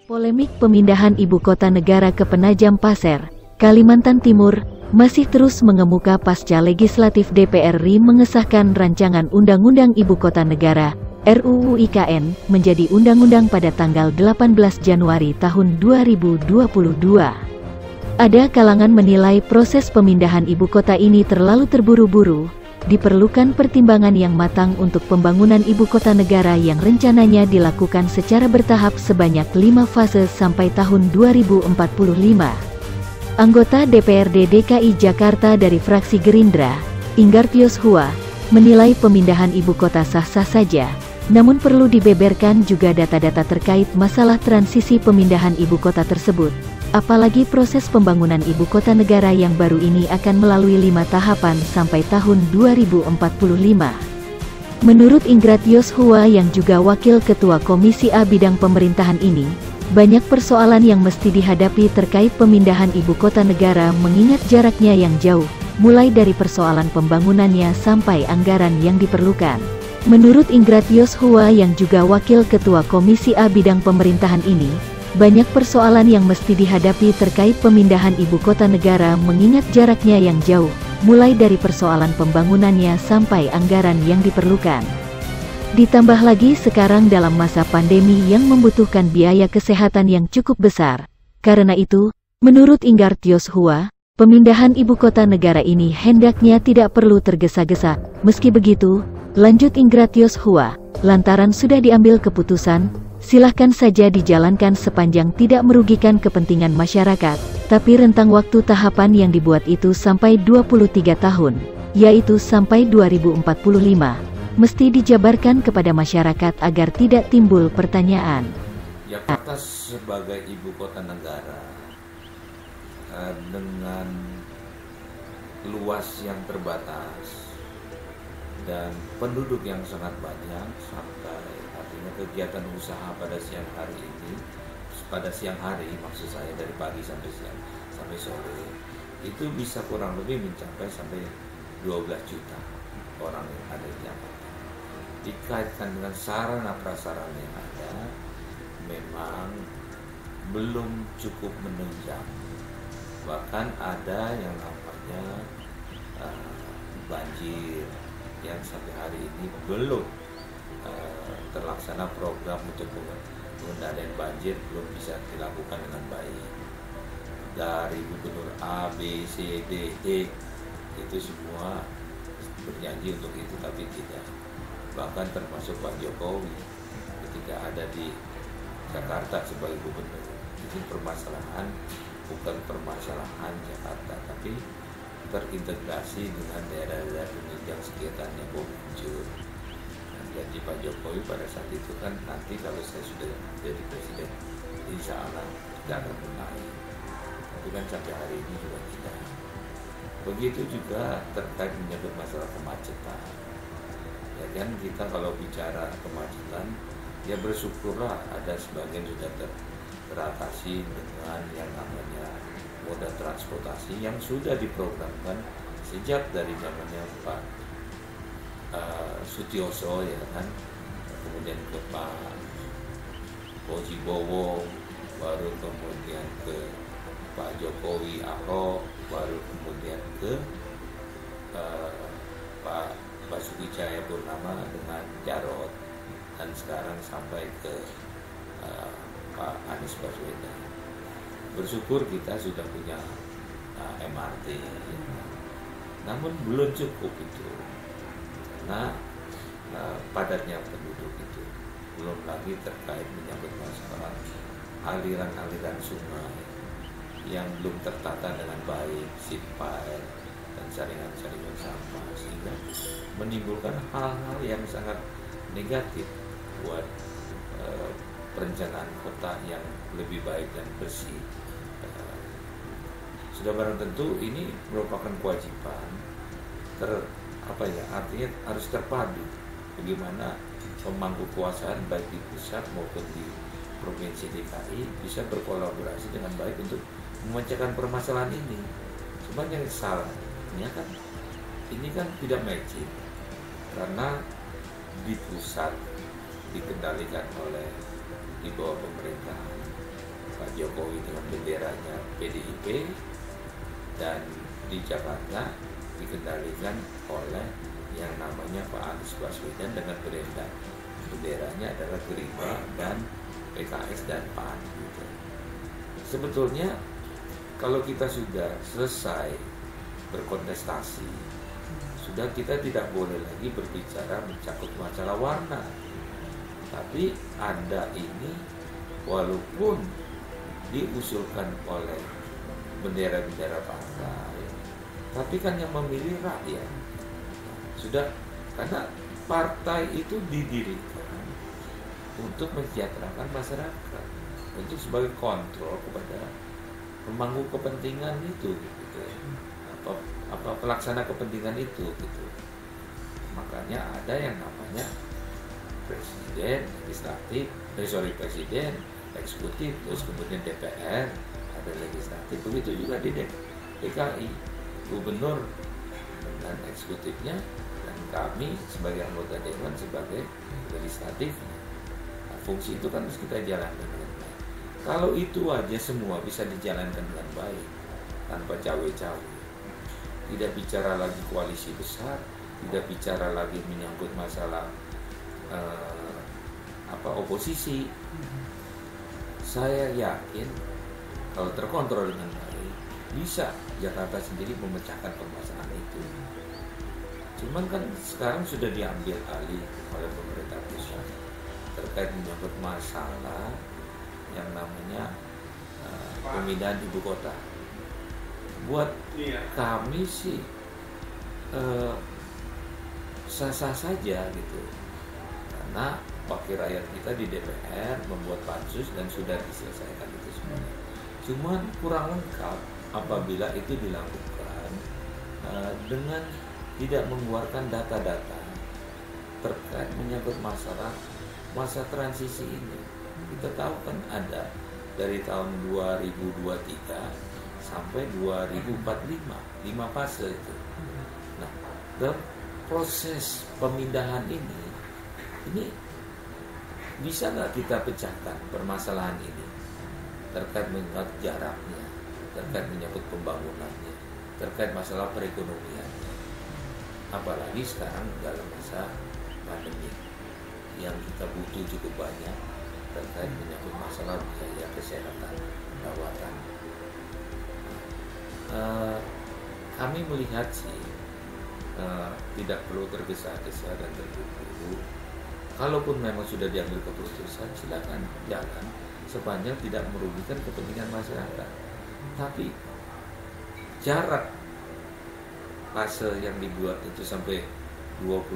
Polemik pemindahan ibu kota negara ke Penajam Pasir, Kalimantan Timur, masih terus mengemuka pasca Legislatif DPR RI mengesahkan rancangan Undang-Undang Ibu Kota Negara, RUU IKN, menjadi undang-undang pada tanggal 18 Januari tahun 2022. Ada kalangan menilai proses pemindahan ibu kota ini terlalu terburu-buru. Diperlukan pertimbangan yang matang untuk pembangunan ibu kota negara yang rencananya dilakukan secara bertahap sebanyak 5 fase sampai tahun 2045. Anggota DPRD DKI Jakarta dari fraksi Gerindra, Inggartius Hua, menilai pemindahan ibu kota sah-sah saja, namun perlu dibeberkan juga data-data terkait masalah transisi pemindahan ibu kota tersebut. Apalagi proses pembangunan ibu kota negara yang baru ini akan melalui 5 tahapan sampai tahun 2045. Menurut Inggartius Hua yang juga Wakil Ketua Komisi A bidang pemerintahan ini, banyak persoalan yang mesti dihadapi terkait pemindahan ibu kota negara mengingat jaraknya yang jauh, mulai dari persoalan pembangunannya sampai anggaran yang diperlukan. Menurut Inggartius Hua yang juga Wakil Ketua Komisi A bidang pemerintahan ini, banyak persoalan yang mesti dihadapi terkait pemindahan ibu kota negara mengingat jaraknya yang jauh, mulai dari persoalan pembangunannya sampai anggaran yang diperlukan. Ditambah lagi sekarang dalam masa pandemi yang membutuhkan biaya kesehatan yang cukup besar. Karena itu, menurut Inggartius Hua, pemindahan ibu kota negara ini hendaknya tidak perlu tergesa-gesa. Meski begitu, lanjut Inggartius Hua, lantaran sudah diambil keputusan, silahkan saja dijalankan sepanjang tidak merugikan kepentingan masyarakat, tapi rentang waktu tahapan yang dibuat itu sampai 23 tahun, yaitu sampai 2045, mesti dijabarkan kepada masyarakat agar tidak timbul pertanyaan. Jakarta sebagai ibu kota negara dengan luas yang terbatas dan penduduk yang sangat banyak sampai kegiatan usaha pada siang hari maksud saya dari pagi sampai siang sampai sore itu bisa kurang lebih mencapai sampai 12 juta orang yang ada di Jakarta. Dikaitkan dengan sarana prasarana yang ada memang belum cukup menunjang, bahkan ada yang namanya banjir yang sampai hari ini belum terlaksana. Program untuk pengendalian banjir belum bisa dilakukan dengan baik. Dari gubernur A, B, C, D, E itu semua berjanji untuk itu tapi tidak. Bahkan termasuk Pak Jokowi ketika ada di Jakarta sebagai gubernur. Itu permasalahan bukan permasalahan Jakarta tapi terintegrasi dengan daerah-daerah penunjang sekitarnya muncul. Janji Pak Jokowi pada saat itu kan nanti kalau saya sudah jadi presiden, insya Allah tidak akan benahi. Tapi kan sampai hari ini juga tidak. Begitu juga terkait menyebut masalah kemacetan. Ya kan kita kalau bicara kemacetan, ya bersyukurlah ada sebagian sudah teratasi dengan yang namanya moda transportasi yang sudah diprogramkan sejak dari zamannya Pak Sutioso ya kan, kemudian ke Pak Pojibowo, baru kemudian ke Pak Jokowi Ahok, baru kemudian ke Pak Basuki Cahayapurnama dengan Jarot, dan sekarang sampai ke Pak Anies Baswedan. Bersyukur kita sudah punya MRT, namun belum cukup itu. Karena padatnya penduduk itu, belum lagi terkait menyangkut masalah aliran-aliran sungai yang belum tertata dengan baik, sipil dan saringan-saringan sampah, sehingga menimbulkan hal-hal yang sangat negatif buat perencanaan kota yang lebih baik dan bersih. Sudah barang tentu ini merupakan kewajiban artinya harus terpadu bagaimana pemangku kekuasaan baik di pusat maupun di provinsi DKI bisa berkolaborasi dengan baik untuk memecahkan permasalahan ini. Cuma yang salahnya kan ini kan tidak matching karena di pusat dikendalikan oleh di bawah pemerintahan Pak Jokowi dengan benderanya PDIP, dan di Jakarta dikendalikan oleh yang namanya Pak Anies Baswedan dengan benderanya adalah Gerindra dan PKS dan PAN gitu. Sebetulnya kalau kita sudah selesai berkontestasi, sudah kita tidak boleh lagi berbicara mencakup masalah warna. Tapi Anda ini walaupun diusulkan oleh bendera-bendera partai, tapi kan yang memilih rakyat. Sudah, karena partai itu didirikan untuk mensejahterakan masyarakat, untuk sebagai kontrol kepada pemangku kepentingan itu, gitu. Apa pelaksana kepentingan itu, gitu. Makanya ada yang namanya presiden, presiden, eksekutif, terus kemudian DPR, ada legislatif. Begitu juga di DKI, gubernur dan eksekutifnya, dan kami sebagai anggota dewan sebagai legislatif. Nah, fungsi itu kan harus kita jalankan dengan baik. Kalau itu aja semua bisa dijalankan dengan baik tanpa cawe-cawe, tidak bicara lagi koalisi besar, tidak bicara lagi menyangkut masalah oposisi. Saya yakin kalau terkontrol dengan baik, bisa Jakarta sendiri memecahkan permasalahan itu. Cuman kan sekarang sudah diambil alih oleh pemerintah pusat terkait menyangkut masalah yang namanya pemindahan ibu kota. Buat kami sih sah-sah saja gitu, karena wakil rakyat kita di DPR membuat pansus dan sudah diselesaikan itu semuanya. Cuman kurang lengkap apabila itu dilakukan dengan tidak mengeluarkan data-data terkait menyangkut masalah masa transisi ini. Kita tahu kan ada dari tahun 2023 sampai 2045, 5 fase itu. Nah, dalam proses pemindahan ini bisa nggak kita pecahkan permasalahan ini terkait menyangkut jaraknya, terkait menyangkut pembangunannya, terkait masalah perekonomian. Apalagi sekarang dalam masa pandemi yang kita butuh cukup banyak terkait menyangkut masalah biaya kesehatan perawatan. Kami melihat sih tidak perlu tergesa-gesa dan terburu-buru. Kalaupun memang sudah diambil keputusan, silakan jalan sepanjang tidak merugikan kepentingan masyarakat. Tapi jarak fase yang dibuat itu sampai 23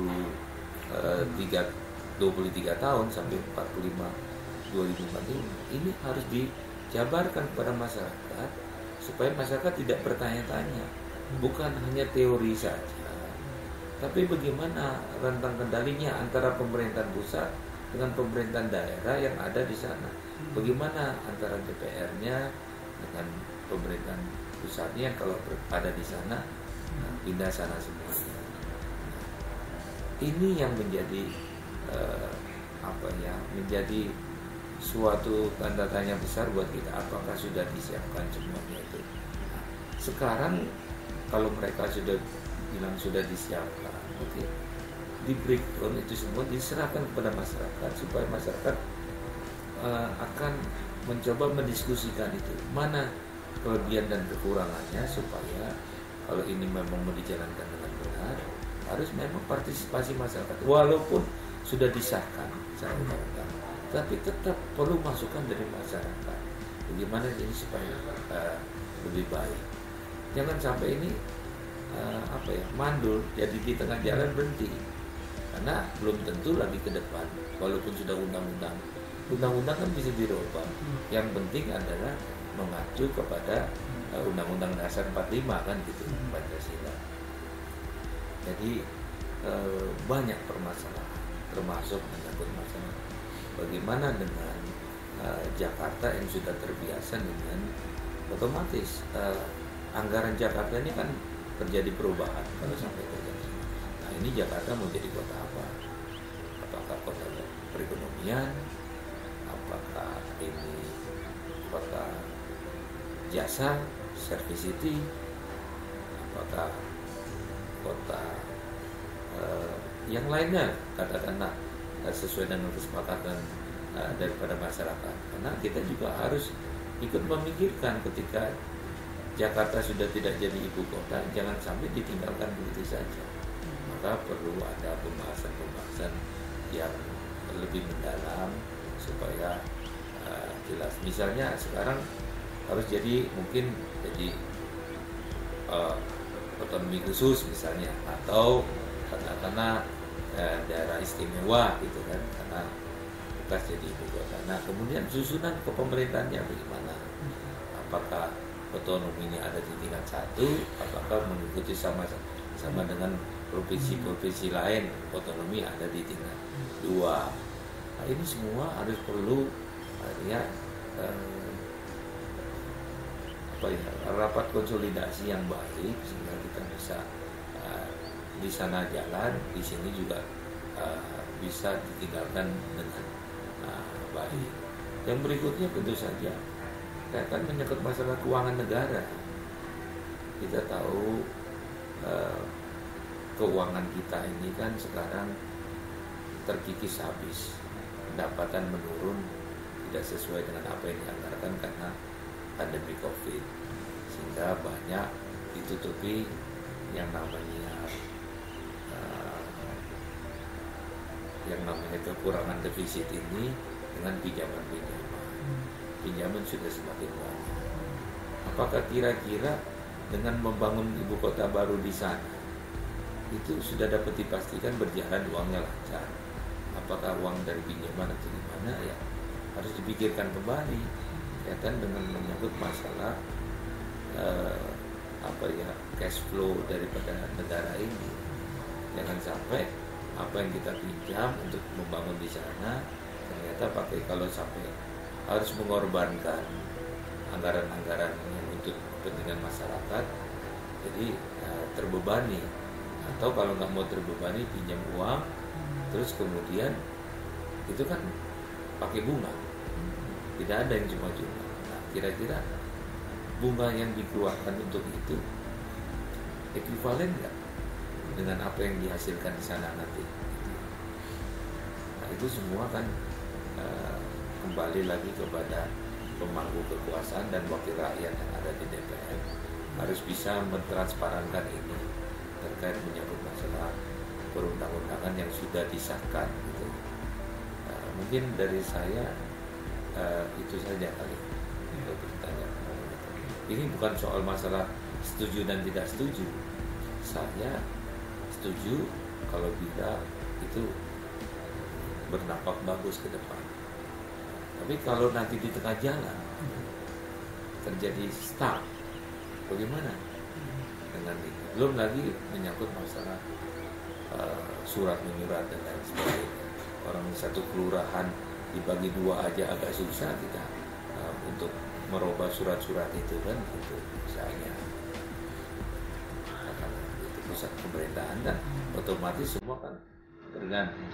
tahun sampai 2045 ini harus dijabarkan kepada masyarakat supaya masyarakat tidak bertanya-tanya, bukan hanya teori saja, tapi bagaimana rentang kendalinya antara pemerintahan pusat dengan pemerintahan daerah yang ada di sana, bagaimana antara DPR-nya dengan pemerintahan pusatnya kalau ada di sana, pindah sana semuanya. Ini yang menjadi menjadi suatu tanda tanya besar buat kita, apakah sudah disiapkan semuanya itu. Nah, sekarang kalau mereka sudah bilang sudah disiapkan, oke, di breakdown itu semua diserahkan kepada masyarakat supaya masyarakat akan mencoba mendiskusikan itu mana kelebihan dan kekurangannya, supaya kalau ini memang mau dijalankan dengan benar harus memang partisipasi masyarakat, walaupun sudah disahkan saya katakan, tapi tetap perlu masukan dari masyarakat bagaimana ini supaya lebih baik. Jangan sampai ini mandul, jadi di tengah jalan berhenti, karena belum tentu lagi ke depan walaupun sudah undang-undang kan bisa dirubah. Yang penting adalah mengacu kepada Undang-Undang Dasar 45 kan gitu, Pancasila. Jadi banyak permasalahan, termasuk menyangkut masalah bagaimana dengan Jakarta yang sudah terbiasa dengan otomatis anggaran Jakarta ini kan terjadi perubahan kalau sampai terjadi. Nah, ini Jakarta mau jadi kota apa? Apakah kota perekonomian? Apakah ini Apakah jasa, service city, apakah kota yang lainnya, katakanlah sesuai dengan kesepakatan daripada masyarakat. Karena kita juga harus ikut memikirkan ketika Jakarta sudah tidak jadi ibu kota, jangan sampai ditinggalkan begitu saja. Maka perlu ada pembahasan-pembahasan yang lebih mendalam supaya jelas. Misalnya sekarang harus mungkin jadi otonomi khusus misalnya, atau katakanlah daerah istimewa gitu kan, karena bekas jadi ibu kota. Nah kemudian susunan kepemerintahannya bagaimana? Apakah otonominya ada di tingkat 1, apakah mengikuti sama dengan provinsi-provinsi lain, otonomi ada di tingkat 2. Nah, ini semua harus perlu rapat konsolidasi yang baik sehingga kita bisa di sana jalan, di sini juga bisa ditinggalkan dengan baik. Yang berikutnya tentu saja akan menyangkut masalah keuangan negara. Kita tahu keuangan kita ini kan sekarang terkikis habis, pendapatan menurun, tidak sesuai dengan apa yang dianggarkan karena pandemi COVID, sehingga banyak ditutupi yang namanya kekurangan defisit ini dengan pinjaman sudah semakin banyak. Apakah kira-kira dengan membangun ibu kota baru di sana itu sudah dapat dipastikan berjalan uangnya lancar? Apakah uang dari pinjaman atau gimana, ya harus dipikirkan kembali kaitan dengan menyangkut masalah cash flow daripada negara ini. Jangan sampai apa yang kita pinjam untuk membangun di sana ternyata kalau sampai harus mengorbankan anggaran-anggaran yang untuk kepentingan masyarakat, jadi terbebani, atau kalau nggak mau terbebani pinjam uang terus kemudian itu kan pakai bunga, tidak ada yang cuma-cuma. Nah, kira-kira bunga yang dikeluarkan untuk itu ekuivalen nggak dengan apa yang dihasilkan di sana nanti? Nah, itu semua kan kembali lagi kepada pemangku kekuasaan dan wakil rakyat yang ada di DPR harus bisa mentransparankan ini terkait menyangkut masalah perundang-undangan yang sudah disahkan gitu. Mungkin dari saya itu saja kali untuk bertanya. Ini bukan soal masalah setuju dan tidak setuju. Saya setuju kalau bila itu berdampak bagus ke depan. Tapi kalau nanti di tengah jalan terjadi stuck, bagaimana dengan itu? Belum lagi menyangkut masalah surat menyurat dan lain sebagainya. Orang satu kelurahan dibagi 2 aja agak susah kita untuk merubah surat-surat itu kan, itu misalnya itu pusat pemerintahan dan otomatis semua kan tergantung.